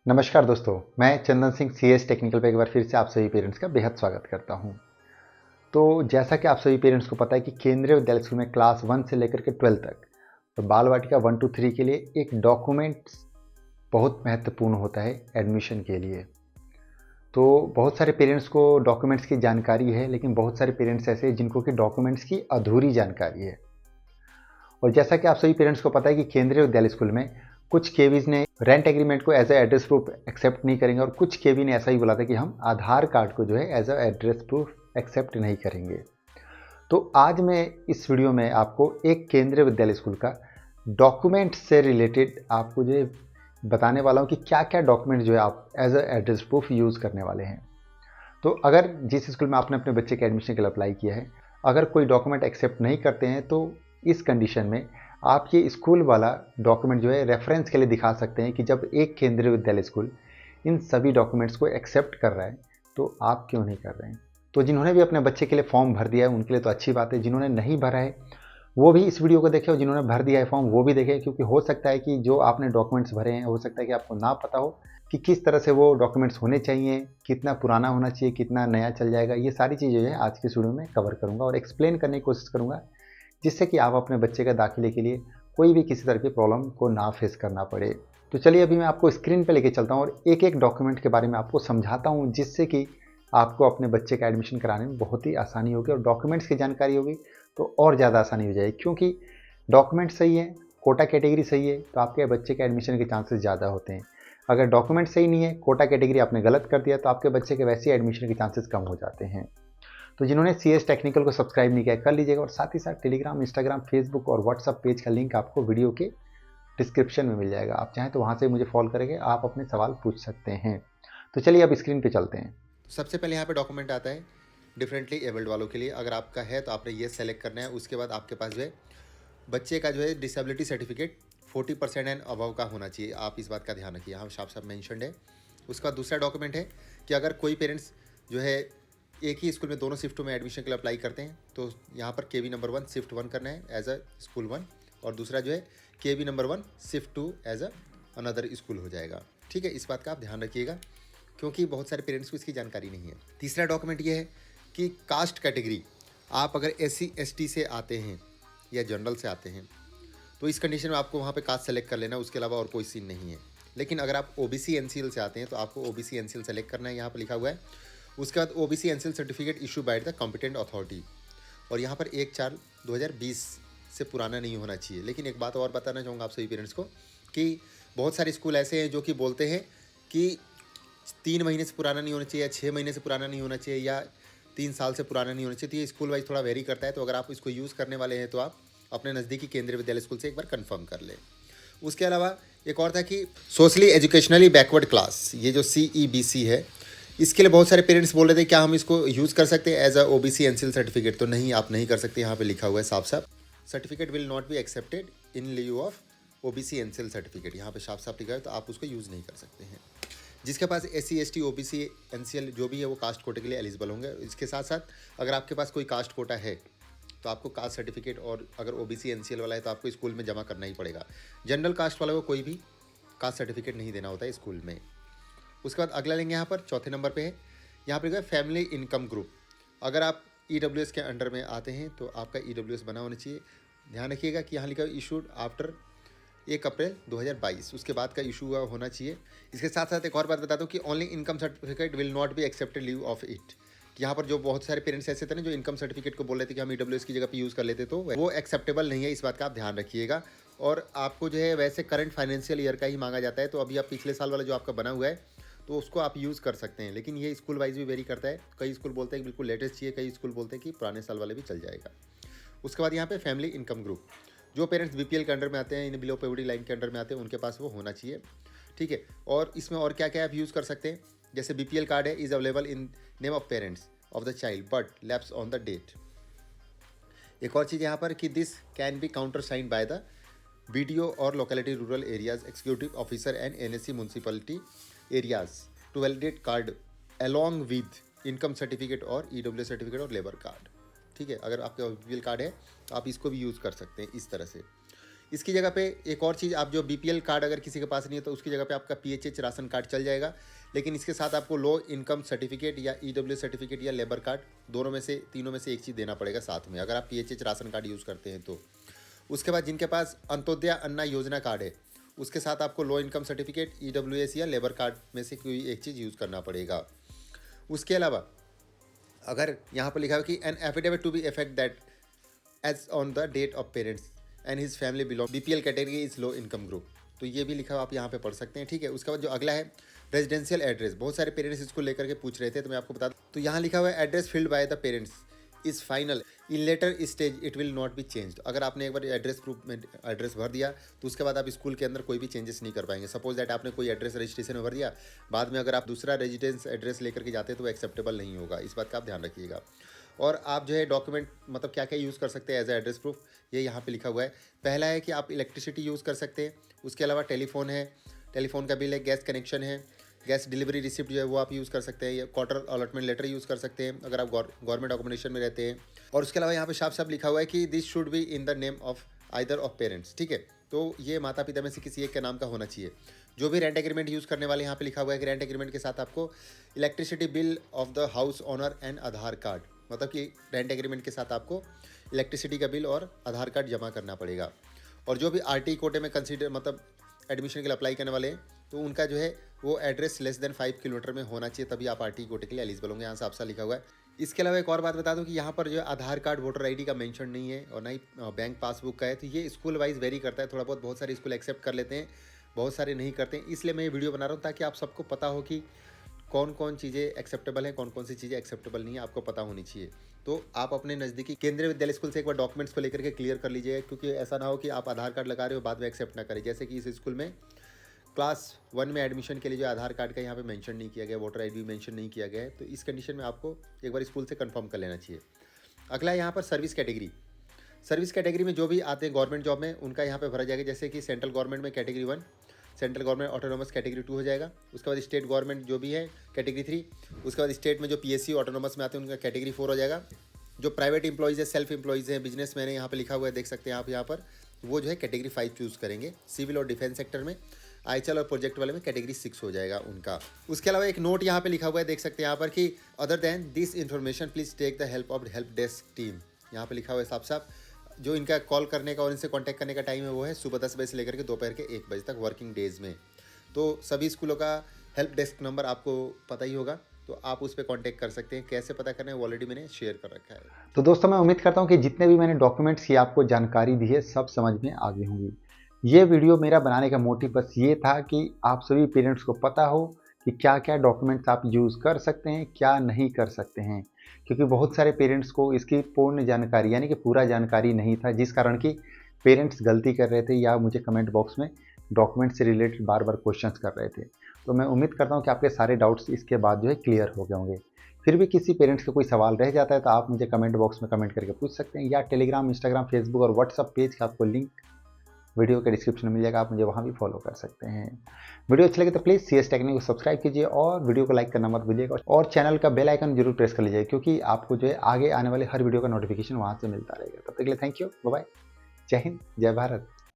नमस्कार दोस्तों, मैं चंदन सिंह सीएस टेक्निकल पे एक बार फिर से आप सभी पेरेंट्स का बेहद स्वागत करता हूं। तो जैसा कि आप सभी पेरेंट्स को पता है कि केंद्रीय विद्यालय स्कूल में क्लास 1 से लेकर के 12 तक तो बाल वाटिका 1 to 3 के लिए एक डॉक्यूमेंट्स बहुत महत्वपूर्ण होता है एडमिशन के लिए। तो बहुत सारे पेरेंट्स को डॉक्यूमेंट्स की जानकारी है, लेकिन बहुत सारे पेरेंट्स ऐसे हैं जिनको कि डॉक्यूमेंट्स की अधूरी जानकारी है। और जैसा कि आप सभी पेरेंट्स को पता है कि केंद्रीय विद्यालय स्कूल में कुछ केवीज ने रेंट एग्रीमेंट को as a address proof accept नहीं करेंगे और कुछ केवी ने ऐसा ही बोला था कि हम आधार कार्ड को जो है as a address proof accept नहीं करेंगे। तो आज मैं इस वीडियो में आपको एक केंद्रीय विद्यालय स्कूल का डॉक्यूमेंट से रिलेटेड आपको जो बताने वाला हूँ कि क्या क्या डॉक्यूमेंट जो है आप as a address proof use करने वाले हैं। तो अगर जिस स्कूल में आपने अपने बच्चे के एडमिशन के लिए अप्लाई किया है, अगर कोई डॉक्यूमेंट एक्सेप्ट नहीं करते हैं तो इस कंडीशन में आप ये स्कूल वाला डॉक्यूमेंट जो है रेफरेंस के लिए दिखा सकते हैं कि जब एक केंद्रीय विद्यालय स्कूल इन सभी डॉक्यूमेंट्स को एक्सेप्ट कर रहा है तो आप क्यों नहीं कर रहे हैं। तो जिन्होंने भी अपने बच्चे के लिए फॉर्म भर दिया है उनके लिए तो अच्छी बात है, जिन्होंने नहीं भरा है वो भी इस वीडियो को देखें और जिन्होंने भर दिया है फॉर्म वो भी देखें, क्योंकि हो सकता है कि जो आपने डॉक्यूमेंट्स भरे हैं हो सकता है कि आपको ना पता हो कि किस तरह से वो डॉक्यूमेंट्स होने चाहिए, कितना पुराना होना चाहिए, कितना नया चल जाएगा। ये सारी चीज़ें जो है आज की इस वीडियो में कवर करूँगा और एक्सप्लेन करने की कोशिश करूँगा, जिससे कि आप अपने बच्चे के दाखिले के लिए कोई भी किसी तरह की प्रॉब्लम को ना फेस करना पड़े। तो चलिए अभी मैं आपको स्क्रीन पे लेके चलता हूँ और एक एक डॉक्यूमेंट के बारे में आपको समझाता हूँ, जिससे कि आपको अपने बच्चे का एडमिशन कराने में बहुत ही आसानी होगी और डॉक्यूमेंट्स की जानकारी होगी तो और ज़्यादा आसानी हो जाएगी। क्योंकि डॉक्यूमेंट सही है, कोटा कैटेगरी सही है तो आपके बच्चे के एडमिशन के चांसेस ज़्यादा होते हैं। अगर डॉक्यूमेंट सही नहीं है, कोटा कैटेगरी आपने गलत कर दिया तो आपके बच्चे के वैसे ही एडमिशन के चांसेस कम हो जाते हैं। तो जिन्होंने सीएस टेक्निकल को सब्सक्राइब नहीं किया कर लीजिएगा और साथ ही साथ टेलीग्राम, इंस्टाग्राम, फेसबुक और व्हाट्सअप पेज का लिंक आपको वीडियो के डिस्क्रिप्शन में मिल जाएगा। आप चाहें तो वहाँ से मुझे फॉलो करके आप अपने सवाल पूछ सकते हैं। तो चलिए अब स्क्रीन पे चलते हैं। सबसे पहले यहाँ पे डॉक्यूमेंट आता है डिफरेंटली एबल्ड वालों के लिए। अगर आपका है तो आपने ये सेलेक्ट करना है। उसके बाद आपके पास जो है बच्चे का जो है डिसेबिलिटी सर्टिफिकेट 40% एंड अबव का होना चाहिए। आप इस बात का ध्यान रखिए, यहाँ साफ साफ मैंशनड है। उसका दूसरा डॉक्यूमेंट है कि अगर कोई पेरेंट्स जो है एक ही स्कूल में दोनों शिफ्टों में एडमिशन के लिए अप्लाई करते हैं तो यहाँ पर केवी नंबर 1 शिफ्ट 1 करना है एज अ स्कूल 1, और दूसरा जो है KV number 1 shift 2 as a another school हो जाएगा। ठीक है, इस बात का आप ध्यान रखिएगा क्योंकि बहुत सारे पेरेंट्स को इसकी जानकारी नहीं है। तीसरा डॉक्यूमेंट ये है कि कास्ट कैटेगरी, आप अगर SC ST से आते हैं या जनरल से आते हैं तो इस कंडीशन में आपको वहाँ पे कास्ट सेलेक्ट कर लेना, उसके अलावा और कोई सीन नहीं है। लेकिन अगर आप OBC NCL से आते हैं तो आपको OBC NCL सेलेक्ट करना है, यहाँ पर लिखा हुआ है। उसके बाद OBC NCL certificate issue by the competent authority, और यहाँ पर 1/4/2020 से पुराना नहीं होना चाहिए। लेकिन एक बात और बताना चाहूँगा आप सभी पेरेंट्स को कि बहुत सारे स्कूल ऐसे हैं जो कि बोलते हैं कि 3 महीने से पुराना नहीं होना चाहिए या 6 महीने से पुराना नहीं होना चाहिए या 3 साल से पुराना नहीं होना चाहिए। तो ये स्कूल वाइज थोड़ा वेरी करता है। तो अगर आप इसको यूज़ करने वाले हैं तो आप अपने नज़दीकी केंद्रीय विद्यालय स्कूल से एक बार कंफर्म कर लें। उसके अलावा एक और था कि सोशली एजुकेशनली बैकवर्ड क्लास, ये जो CEBC है, इसके लिए बहुत सारे पेरेंट्स बोल रहे थे क्या हम इसको यूज़ कर सकते हैं as a OBC NCL certificate. तो नहीं, आप नहीं कर सकते। यहाँ पे लिखा हुआ है साफ साफ, certificate will not be accepted in लिeu of OBC NCL certificate. यहाँ पे साफ साफ लिखा है, तो आप उसको यूज़ नहीं कर सकते हैं। जिसके पास SC ST OBC NCL जो भी है वो कास्ट कोटे के लिए एलिजिबल होंगे। इसके साथ साथ अगर आपके पास कोई कास्ट कोटा है तो आपको कास्ट सर्टिफिकेट, और अगर OBC NCL वाला है तो आपको स्कूल में जमा करना ही पड़ेगा। जनरल कास्ट वाले को कोई भी कास्ट सर्टिफिकेट नहीं देना होता है स्कूल में। उसके बाद अगला लेंगे, यहाँ पर चौथे नंबर पे है, यहाँ पर फैमिली इनकम ग्रुप। अगर आप EWS के अंडर में आते हैं तो आपका EWS बना होना चाहिए। ध्यान रखिएगा कि यहाँ लिखा इशूड आफ्टर 1 अप्रैल 2022, उसके बाद का इशू होना चाहिए। इसके साथ साथ एक और बात बता दूं कि only income certificate will not be accepted leave of it. यहाँ पर जो बहुत सारे पेरेंट्स ऐसे थे ना जो इनकम सर्टिफिकेट को बोल रहे थे कि हम EWS की जगह पे यूज़ कर लेते, तो वो एक्सेप्टेबल नहीं है। इस बात का आप ध्यान रखिएगा। और आपको जो है वैसे करंट फाइनेंशियल ईयर का ही मांगा जाता है। तो अभी आप पिछले साल वाला जो आपका बना हुआ है तो उसको आप यूज़ कर सकते हैं। लेकिन ये स्कूल वाइज भी वेरी करता है। कई स्कूल बोलते हैं कि बिल्कुल लेटेस्ट चाहिए, कई स्कूल बोलते हैं कि पुराने साल वाले भी चल जाएगा। उसके बाद यहाँ पे फैमिली इनकम ग्रुप, जो पेरेंट्स BPL के अंडर में आते हैं, इन बिलो पॉवर्टी लाइन के अंडर में आते हैं, उनके पास वो होना चाहिए। ठीक है, और इसमें और क्या क्या आप यूज़ कर सकते हैं, जैसे BPL कार्ड है is available in name of parents of the child but lapse on the date. एक और चीज़ यहाँ पर कि this can be countersigned by the BDO और locality rural areas executive officer and NSC municipality areas to validate card along with income certificate और EWS certificate और labour card. ठीक है, अगर आपका BPL कार्ड है तो आप इसको भी यूज़ कर सकते हैं इस तरह से। इसकी जगह पे एक और चीज़, आप जो BPL कार्ड अगर किसी के पास नहीं है तो उसकी जगह पे आपका PHH राशन कार्ड चल जाएगा, लेकिन इसके साथ आपको लो इनकम सर्टिफिकेट या EWS सर्टिफिकेट या लेबर कार्ड दोनों में से, तीनों में से एक चीज़ देना पड़ेगा साथ में, अगर आप PHH राशन कार्ड यूज़ करते हैं तो। उसके बाद जिनके पास अंत्योदय अन्ना योजना कार्ड है, उसके साथ आपको लो इनकम सर्टिफिकेट, EWS या लेबर कार्ड में से कोई एक चीज़ यूज़ करना पड़ेगा। उसके अलावा अगर यहाँ पर लिखा है कि an affidavit to be effect that as on the date of parents and his family belong BPL category is low income group, तो ये भी लिखा हुआ आप यहाँ पे पढ़ सकते हैं, ठीक है। उसके बाद जो अगला है रेजिडेंशियल एड्रेस, बहुत सारे पेरेंट्स इसको लेकर के पूछ रहे थे, तो मैं आपको बता दूं, तो यहाँ लिखा हुआ है address filled by the parents is final in later stage it will not be changed. अगर आपने एक बार एड्रेस प्रूफ में एड्रेस भर दिया तो उसके बाद आप स्कूल के अंदर कोई भी चेंजेस नहीं कर पाएंगे। सपोज दैट आपने कोई एड्रेस रजिस्ट्रेशन में भर दिया, बाद में अगर आप दूसरा रेजिडेंस एड्रेस लेकर के जाते हैं तो वो एक्सेप्टेबल नहीं होगा, इस बात का आप ध्यान रखिएगा। और आप जो है डॉक्यूमेंट मतलब क्या क्या यूज़ कर सकते हैं एज ए एड्रेस प्रूफ, ये यहाँ पे लिखा हुआ है। पहला है कि आप इलेक्ट्रिसिटी यूज़ कर सकते हैं, उसके अलावा टेलीफोन है, टेलीफोन का बिल है, गैस कनेक्शन है, गैस डिलीवरी रिसिप्ट जो है वो आप यूज़ कर सकते हैं, या क्वार्टर अलॉटमेंट लेटर यूज़ कर सकते हैं अगर आप गवर्नमेंट अकोमोडेशन में रहते हैं। और उसके अलावा यहाँ पे साफ साफ लिखा हुआ है कि this should be in the name of either of parents, ठीक है। तो ये माता पिता में से किसी एक के नाम का होना चाहिए। जो भी रेंट एग्रीमेंट यूज़ करने वाले, यहाँ पे लिखा हुआ है कि रेंट एग्रीमेंट के साथ आपको electricity bill of the house owner and Aadhaar card, मतलब कि रेंट एग्रीमेंट के साथ आपको इलेक्ट्रिसिटी का बिल और आधार कार्ड जमा करना पड़ेगा। और जो भी RT कोटे में कंसीडर मतलब एडमिशन के लिए अप्लाई करने वाले हैं, तो उनका जो है वो एड्रेस लेस देन 5 किलोमीटर में होना चाहिए, तभी आप RT कोटे के लिए एलिजिबल होंगे, यहाँ साफ साफ लिखा हुआ है। इसके अलावा एक और बात बता दूं कि यहाँ पर जो है आधार कार्ड वोटर ID का मेंशन नहीं है और ना ही बैंक पासबुक का है, तो ये स्कूल वाइज वेरी करता है थोड़ा बहुत। बहुत सारे स्कूल एक्सेप्ट कर लेते हैं, बहुत सारे नहीं करते हैं, इसलिए मैं ये वीडियो बना रहा हूँ ताकि आप सबको पता हो कि कौन कौन चीज़ें एक्सेप्टेबल हैं, कौन कौन सी चीज़ें एक्सेप्टेबल नहीं है, आपको पता होनी चाहिए। तो आप अपने नज़दीकी केंद्रीय विद्यालय स्कूल से एक बार डॉक्यूमेंट्स को लेकर के क्लियर कर लीजिए, क्योंकि ऐसा ना हो कि आप आधार कार्ड लगा रहे हो बाद में एक्सेप्ट ना करें। जैसे कि इस स्कूल में क्लास 1 में एडमिशन के लिए जो आधार कार्ड का यहाँ पे मेंशन नहीं किया गया, वोटर ID भी मेंशन नहीं किया गया है, तो इस कंडीशन में आपको एक बार स्कूल से कंफर्म कर लेना चाहिए। अगला यहाँ पर सर्विस कैटेगरी। सर्विस कैटेगरी में जो भी आते हैं गवर्नमेंट जॉब में, उनका यहाँ पे भरा जाएगा। जैसे कि सेंट्रल गवर्नमेंट में category 1, central government autonomous category 2 हो जाएगा। उसके बाद स्टेट गवर्नमेंट जो भी है कैटेगरी 3, उसके बाद स्टेट में जो PSC ऑटोनोमस में आते हैं उनका कैटेगरी 4 हो जाएगा। जो प्राइवेट इंप्लॉइज़ है, सेल्फ एम्प्लॉइज़ हैं, बिजनेस मैन है, यहाँ पे लिखा हुआ है देख सकते हैं आप यहाँ पर, वो जो है कैटेगरी 5 चूज़ करेंगे। सिविल और डिफेंस सेक्टर में, IHL और प्रोजेक्ट वाले में कैटेगरी 6 हो जाएगा उनका। उसके अलावा एक नोट यहाँ पे लिखा हुआ है देख सकते हैं यहाँ पर कि other than this information please take the help of help desk team. यहाँ पे लिखा हुआ है साफ साफ, जो इनका कॉल करने का और इनसे कांटेक्ट करने का टाइम है वो है सुबह 10 बजे से लेकर के दोपहर के 1 बजे तक वर्किंग डेज में। तो सभी स्कूलों का हेल्प डेस्क नंबर आपको पता ही होगा, तो आप उस पर कांटेक्ट कर सकते हैं। कैसे पता करना है वो ऑलरेडी मैंने शेयर कर रखा है। तो दोस्तों मैं उम्मीद करता हूँ कि जितने भी मैंने डॉक्यूमेंट्स की आपको जानकारी दी है सब समझ में आ गई होंगी। ये वीडियो मेरा बनाने का मोटिव बस ये था कि आप सभी पेरेंट्स को पता हो कि क्या क्या डॉक्यूमेंट्स आप यूज़ कर सकते हैं, क्या नहीं कर सकते हैं, क्योंकि बहुत सारे पेरेंट्स को इसकी पूर्ण जानकारी यानी कि पूरा जानकारी नहीं था, जिस कारण कि पेरेंट्स गलती कर रहे थे या मुझे कमेंट बॉक्स में डॉक्यूमेंट से रिलेटेड बार बार क्वेश्चंस कर रहे थे। तो मैं उम्मीद करता हूँ कि आपके सारे डाउट्स इसके बाद जो है क्लियर हो गए होंगे। फिर भी किसी पेरेंट्स का कोई सवाल रह जाता है तो आप मुझे कमेंट बॉक्स में कमेंट करके पूछ सकते हैं, या टेलीग्राम, इंस्टाग्राम, फेसबुक और व्हाट्सअप पेज का आपको लिंक वीडियो के डिस्क्रिप्शन में मिल जाएगा, आप मुझे वहाँ भी फॉलो कर सकते हैं। वीडियो अच्छी लगे तो प्लीज़ CS टेक्निक को सब्सक्राइब कीजिए और वीडियो को लाइक करना मत भूलिएगा, और चैनल का बेल आइकन जरूर प्रेस कर लीजिए, क्योंकि आपको जो है आगे आने वाले हर वीडियो का नोटिफिकेशन वहाँ से मिलता रहेगा। तब तक के लिए थैंक यू, बाय बाय, जय हिंद, जय भारत।